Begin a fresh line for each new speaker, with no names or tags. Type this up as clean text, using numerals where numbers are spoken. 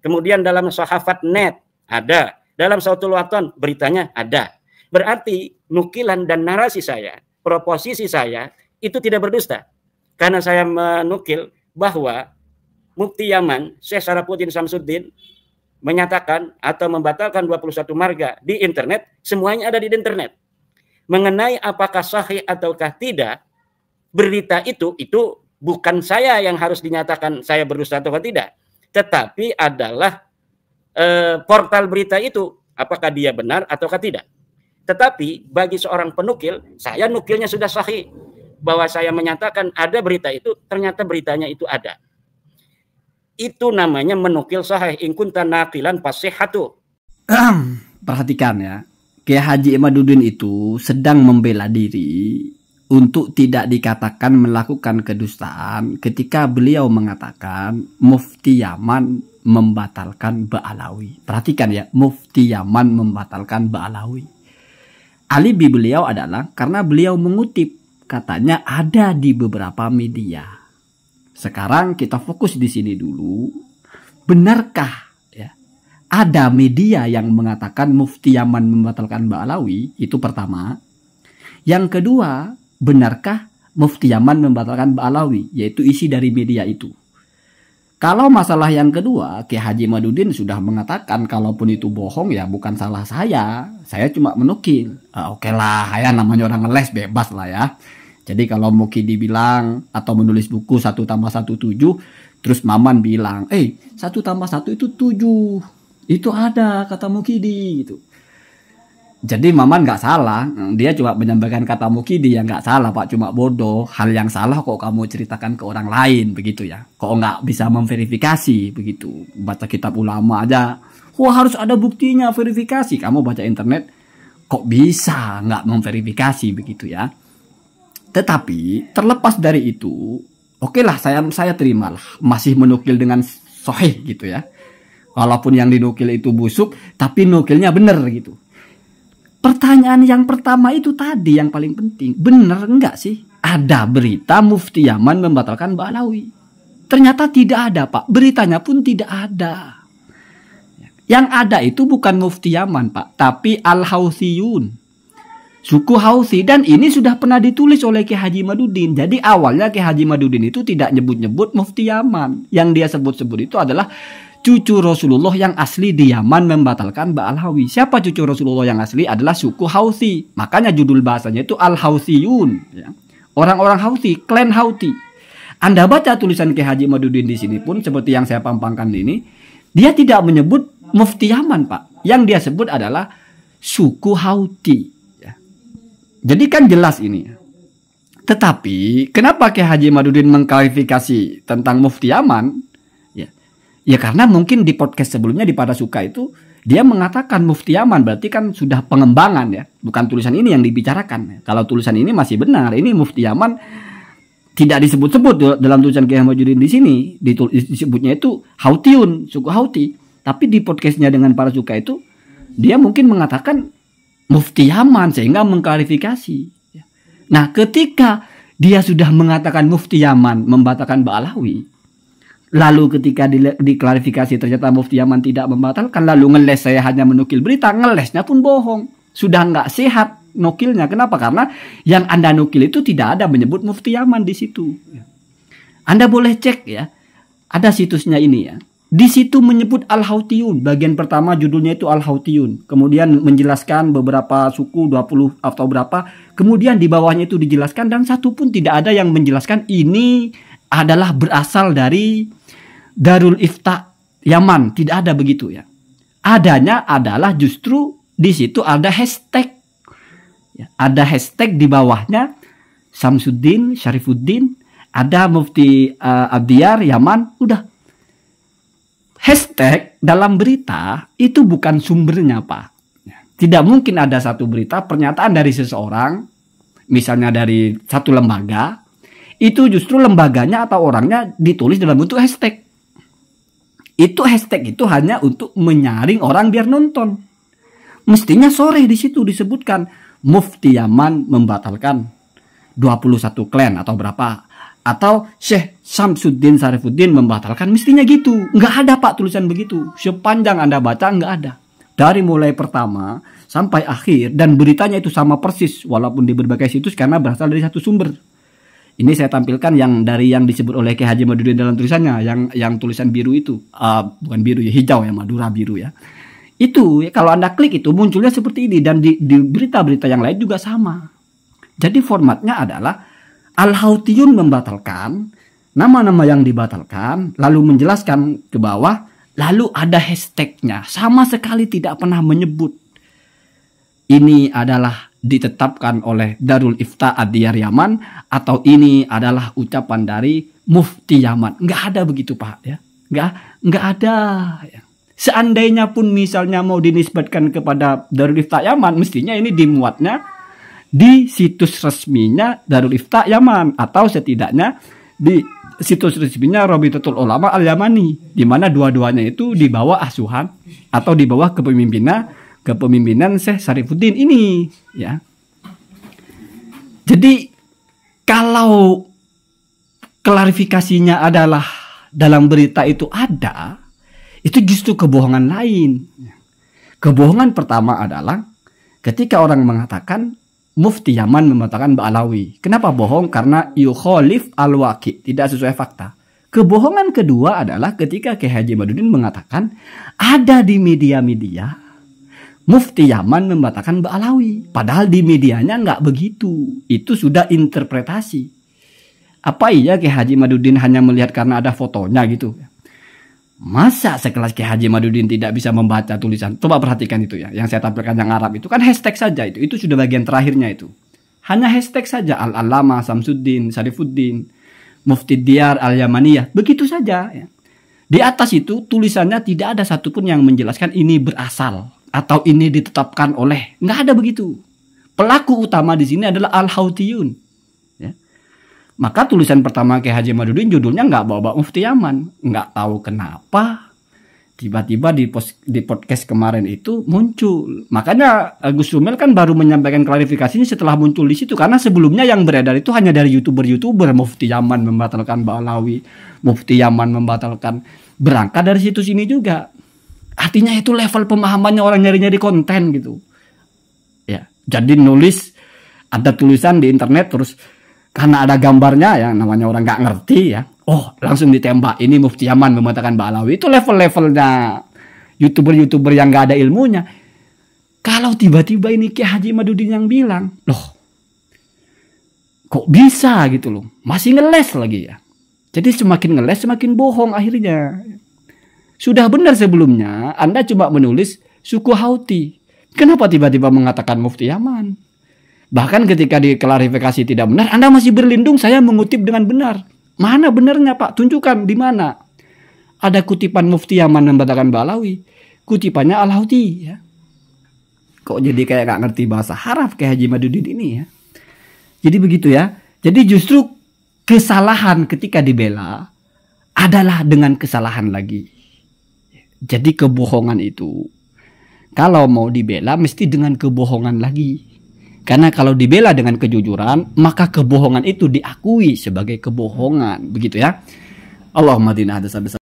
Kemudian dalam Sahabat Net ada, dalam Sautul Waton beritanya ada. Berarti nukilan dan narasi saya, proposisi saya itu tidak berdusta. Karena saya menukil bahwa Mufti Yaman, Syekh Syarafuddin Samsuddin menyatakan atau membatalkan 21 marga di internet, semuanya ada di internet. Mengenai apakah sahih ataukah tidak, berita itu bukan saya yang harus dinyatakan saya berdusta atau tidak, tetapi adalah portal berita itu, apakah dia benar ataukah tidak. Tetapi bagi seorang penukil, saya nukilnya sudah sahih, bahwa saya menyatakan ada berita itu, ternyata beritanya itu ada. Itu namanya menukil sahih. In kunta naqilan fasihhatu.
Perhatikan ya, Kiai Haji Imaduddin itu sedang membela diri untuk tidak dikatakan melakukan kedustaan ketika beliau mengatakan Mufti Yaman membatalkan Ba'alawi. Perhatikan ya, Mufti Yaman membatalkan Ba'alawi. Alibi beliau adalah karena beliau mengutip, katanya ada di beberapa media. Sekarang kita fokus di sini dulu. Benarkah ya ada media yang mengatakan Mufti Yaman membatalkan Ba'alawi? Itu pertama. Yang kedua, benarkah Mufti Yaman membatalkan Ba'alawi? Yaitu isi dari media itu. Kalau masalah yang kedua, Kiai Haji Imaduddin sudah mengatakan kalaupun itu bohong ya bukan salah saya. Saya cuma menukil. Oke lah, ya namanya orang ngeles bebas lah ya. Jadi kalau Muki dibilang atau menulis buku 1 tambah 1 7, terus Maman bilang, 1 tambah 1 itu 7. Itu ada kata Mukidi gitu. Jadi Maman nggak salah, dia cuma menyampaikan kata Mukidi yang nggak salah Pak, cuma bodoh. Hal yang salah kok kamu ceritakan ke orang lain begitu ya. Kok nggak bisa memverifikasi begitu. Baca kitab ulama aja, wah harus ada buktinya verifikasi. Kamu baca internet, kok bisa nggak memverifikasi begitu ya. Tetapi terlepas dari itu, oke lah saya terimalah masih menukil dengan sahih gitu ya. Walaupun yang dinukil itu busuk, tapi nukilnya benar gitu. Pertanyaan yang pertama itu tadi yang paling penting. Benar enggak sih ada berita Mufti Yaman membatalkan Ba'alawi? Ternyata tidak ada Pak. Beritanya pun tidak ada. Yang ada itu bukan Mufti Yaman Pak, tapi Al-Hautsiyun, suku Hausi. Dan ini sudah pernah ditulis oleh Kiai Haji Imaduddin. Jadi awalnya Kiai Haji Imaduddin itu tidak nyebut-nyebut Mufti Yaman. Yang dia sebut-sebut itu adalah cucu Rasulullah yang asli di Yaman membatalkan Ba'alawi. Siapa cucu Rasulullah yang asli? Adalah suku Hausi. Makanya judul bahasanya itu Al-Hautsiyun ya. Orang-orang Hausi, klan Hauti. Anda baca tulisan Kiai Haji Imaduddin di sini pun seperti yang saya pampangkan ini, dia tidak menyebut Mufti Yaman Pak. Yang dia sebut adalah suku Hauti ya. Jadi kan jelas ini. Tetapi kenapa Kiai Haji Imaduddin mengklarifikasi tentang Mufti Yaman? Ya karena mungkin di podcast sebelumnya di Pada Suka itu dia mengatakan Mufti Yaman berarti kan sudah pengembangan ya. Bukan tulisan ini yang dibicarakan. Kalau tulisan ini masih benar. Ini Mufti Yaman tidak disebut-sebut dalam tulisan Kiai Imaduddin di sini. Disebutnya itu Hautiyun, suku Hauti. Tapi di podcastnya dengan Pada Suka itu dia mungkin mengatakan Mufti Yaman sehingga mengklarifikasi. Nah ketika dia sudah mengatakan Mufti Yaman membatalkan Ba'alawi, lalu ketika diklarifikasi ternyata Mufti Yaman tidak membatalkan, lalu ngeles saya hanya menukil berita, ngelesnya pun bohong. Sudah nggak sehat nukilnya. Kenapa? Karena yang Anda nukil itu tidak ada menyebut Mufti Yaman di situ. Anda boleh cek ya, ada situsnya ini ya. Di situ menyebut Al-Hautsiyun. Bagian pertama judulnya itu Al-Hautsiyun. Kemudian menjelaskan beberapa suku 20 atau berapa. Kemudian di bawahnya itu dijelaskan dan satu pun tidak ada yang menjelaskan ini adalah berasal dari Darul Ifta Yaman. Tidak ada begitu ya. Adanya adalah justru di situ ada hashtag. Ya, ada hashtag di bawahnya Samsuddin, Syarifuddin, ada Mufti Abdiyar Yaman. Udah. Hashtag dalam berita itu bukan sumbernya Pak. Tidak mungkin ada satu berita pernyataan dari seseorang, misalnya dari satu lembaga, itu justru lembaganya atau orangnya ditulis dalam bentuk hashtag. Itu hashtag itu hanya untuk menyaring orang biar nonton. Mestinya sore di situ disebutkan Mufti Yaman membatalkan 21 klan atau berapa. Atau Syekh Syamsuddin Sarifuddin membatalkan, mestinya gitu. Nggak ada Pak tulisan begitu. Sepanjang Anda baca nggak ada. Dari mulai pertama sampai akhir, dan beritanya itu sama persis walaupun di berbagai situs karena berasal dari satu sumber. Ini saya tampilkan yang dari yang disebut oleh Kiai Haji Madudin dalam tulisannya, yang tulisan biru itu, bukan biru ya, hijau ya, Madura biru ya. Itu kalau Anda klik itu munculnya seperti ini, dan di berita-berita yang lain juga sama. Jadi formatnya adalah Al-Houthiyun membatalkan, nama-nama yang dibatalkan, lalu menjelaskan ke bawah, lalu ada hashtagnya, sama sekali tidak pernah menyebut ini adalah ditetapkan oleh Darul Ifta Ad-Diyar Yaman, atau ini adalah ucapan dari Mufti Yaman. Nggak ada begitu Pak ya, nggak ada ya. Seandainya pun misalnya mau dinisbatkan kepada Darul Ifta Yaman, mestinya ini dimuatnya di situs resminya Darul Ifta Yaman, atau setidaknya di situs resminya Rabitatul Ulama Al-Yamani, di mana dua-duanya itu di bawah asuhan atau di bawah kepemimpinan Syekh Sarifuddin ini ya. Jadi kalau klarifikasinya adalah dalam berita itu ada, itu justru kebohongan lain. Kebohongan pertama adalah ketika orang mengatakan Mufti Yaman membatalkan Ba'alawi. Kenapa bohong? Karena yukholif al-waqi, tidak sesuai fakta. Kebohongan kedua adalah ketika Kiai Haji Madudin mengatakan ada di media-media Mufti Yaman membatalkan Ba'alawi. Padahal di medianya nggak begitu. Itu sudah interpretasi. Apa iya Kiai Haji Madudin hanya melihat karena ada fotonya gitu? Masa sekelas Kiai Haji Madudin tidak bisa membaca tulisan? Coba perhatikan itu ya. Yang saya tampilkan yang Arab itu kan hashtag saja itu. Itu sudah bagian terakhirnya itu. Hanya hashtag saja. Al-Alama, Syamsuddin, Sarifuddin, Mufti Diyar, Al-Yamaniyah. Begitu saja ya. Di atas itu tulisannya tidak ada satupun yang menjelaskan ini berasal atau ini ditetapkan oleh. Nggak ada begitu. Pelaku utama di sini adalah Al-Houthiyun. Maka tulisan pertama Kiai Haji Madudin judulnya nggak bawa Mufti Yaman. Nggak tahu kenapa tiba-tiba di podcast kemarin itu muncul. Makanya Gus Rumel kan baru menyampaikan klarifikasinya setelah muncul di situ. Karena sebelumnya yang beredar itu hanya dari YouTuber. Mufti Yaman membatalkan Ba'alawi, Mufti Yaman membatalkan. Berangkat dari situs ini juga. Artinya itu level pemahamannya orang nyari-nyari konten gitu. Ya, jadi nulis ada tulisan di internet terus karena ada gambarnya ya, namanya orang nggak ngerti ya, oh langsung ditembak ini Mufti Yaman membatalkan Ba'alawi. Itu level-levelnya YouTuber yang nggak ada ilmunya. Kalau tiba-tiba ini Kiai Haji Madudin yang bilang, loh kok bisa gitu loh, masih ngeles lagi ya. Jadi semakin ngeles semakin bohong akhirnya. Sudah benar sebelumnya Anda cuma menulis suku Houthi, kenapa tiba-tiba mengatakan Mufti Yaman? Bahkan ketika diklarifikasi tidak benar, Anda masih berlindung saya mengutip dengan benar. Mana benarnya Pak? Tunjukkan di mana. Ada kutipan Mufti Yaman membatalkan Ba'alawi. Kutipannya Al-Houthi ya. Kok jadi kayak gak ngerti bahasa Arab Kiai Haji Madudin ini ya. Jadi begitu ya. Jadi justru kesalahan ketika dibela adalah dengan kesalahan lagi. Jadi kebohongan itu kalau mau dibela mesti dengan kebohongan lagi. Karena kalau dibela dengan kejujuran, maka kebohongan itu diakui sebagai kebohongan. Begitu ya. Allahumma dina hadasa